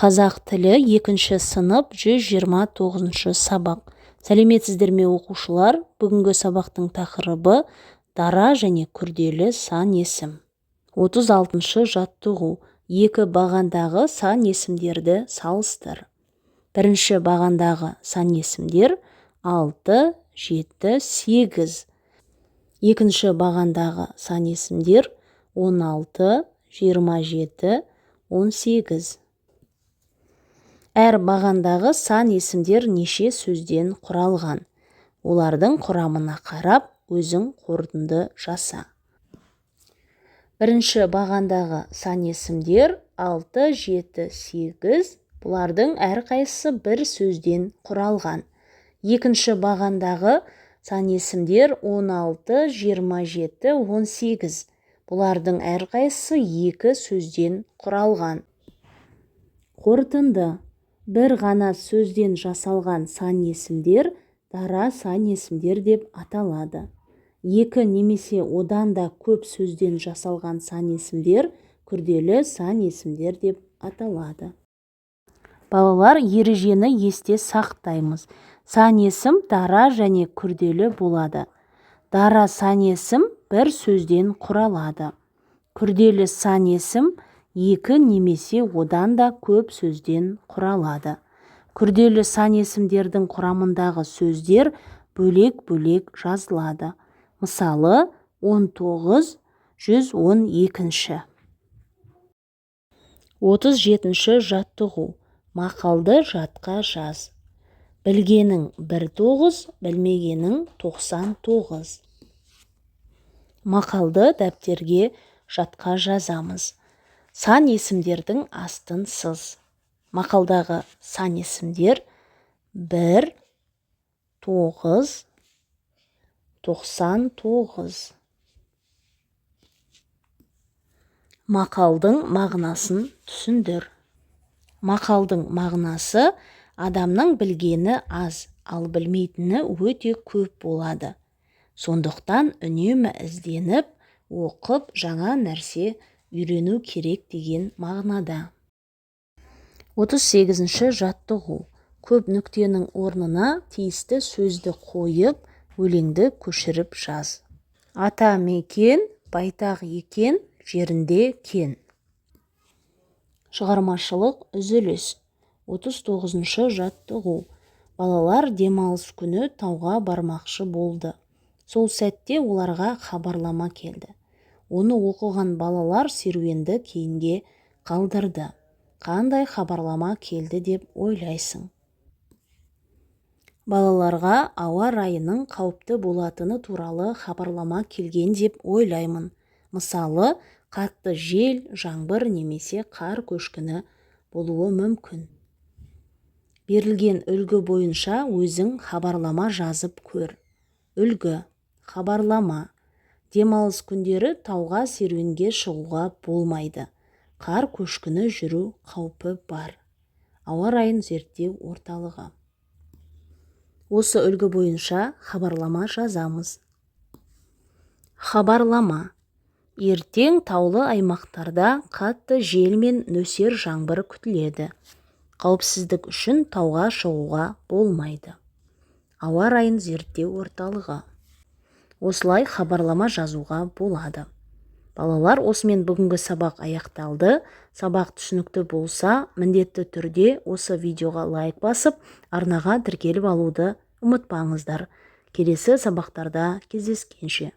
Қазақ тілі 2 сынып 129 сабақ. Сәлеметсіздер ме оқушылар? Бүгінгі сабақтың тақырыбы дара және күрделі сан есім. 36 жаттығу. Екі бағандағы сан есімдерді салыстыр. Бірінші бағандағы сан есімдер 6, 7, 8. Екінші бағандағы сан есімдер 16, 27, 18. Әр бағандағы сан есімдер неше сөзден құралған? Олардың құрамына қарап, өзің қорытынды жаса. Бірінші бағандағы сан есімдер 6, 7, 8. Бұлардың әрқайсысы бір сөзден құралған. Екінші бағандағы сан есімдер 16, 27, 18. Бұлардың әрқайсысы екі сөзден құралған. Қорытынды. Бір ғана сөзден жасалған сан есімдер дара сан есімдер деп аталады. Екі немесе одан да көп сөзден жасалған сан есімдер күрделі сан есімдер деп аталады. Балалар, ережені есте сақтаймыз. Сан есім дара және күрделі болады. Дара сан есім бір сөзден құралады. Күрделі сан есім екі немесе одан да көп сөзден құралады. Күрделі сан есімдердің құрамындағы сөздер бөлек-бөлек жазылады. Мысалы, 19, 112. 37 жаттығу. Мақалды жатқа жаз. Білгенің 19, білмегенің 99. Мақалды дәптерге жатқа жазамыз. Сан есімдердің астын сыз. Мақалдағы сан есімдер 1, 9, 99. Мақалдың мағынасын түсіндір. Мақалдың мағынасы адамның білгені аз, ал білмейтіні өте көп болады. Сондықтан үнемі ізденіп, оқып, жаңа нәрсе үйрену керек деген мағынада. 38 жаттығу. Көп нүктенің орнына тиісті сөзді қойып, өлеңді көшіріп жаз. Ата мекен, байтақ екен, жерінде кен. Шығармашылық үзіліс. 39 жаттығу. Балалар демалыс күні тауға бармақшы болды. Сол сәтте оларға хабарлама келді. Оны оқыған балалар серуенді кейінге қалдырды. Қандай хабарлама келді деп ойлайсың? Балаларға ауа райының қауіпті болатыны туралы хабарлама келген деп ойлаймын. Мысалы, қатты жел, жаңбыр немесе қар көшкіні болуы мүмкін. Берілген үлгі бойынша өзің хабарлама жазып көр. Үлгі, хабарлама. Демалыс күндері тауға серуенге шығуға болмайды. Қар көшкіні жүру қаупі бар. Ауа райын зерттеу орталығы. Осы үлгі бойынша хабарлама жазамыз. Хабарлама. Ертең таулы аймақтарда қатты жел мен нөсер жаңбыр күтіледі. Қауіпсіздік үшін тауға шығуға болмайды. Ауа райын зерттеу орталығы. Осылай хабарлама жазуға болады. Балалар, осымен бүгінгі сабақ аяқталды. Сабақ түсінікті болса, міндетті түрде осы видеоға лайк басып, арнаға тіркеліп алуды ұмытпаңыздар. Келесі сабақтарда кездескенше.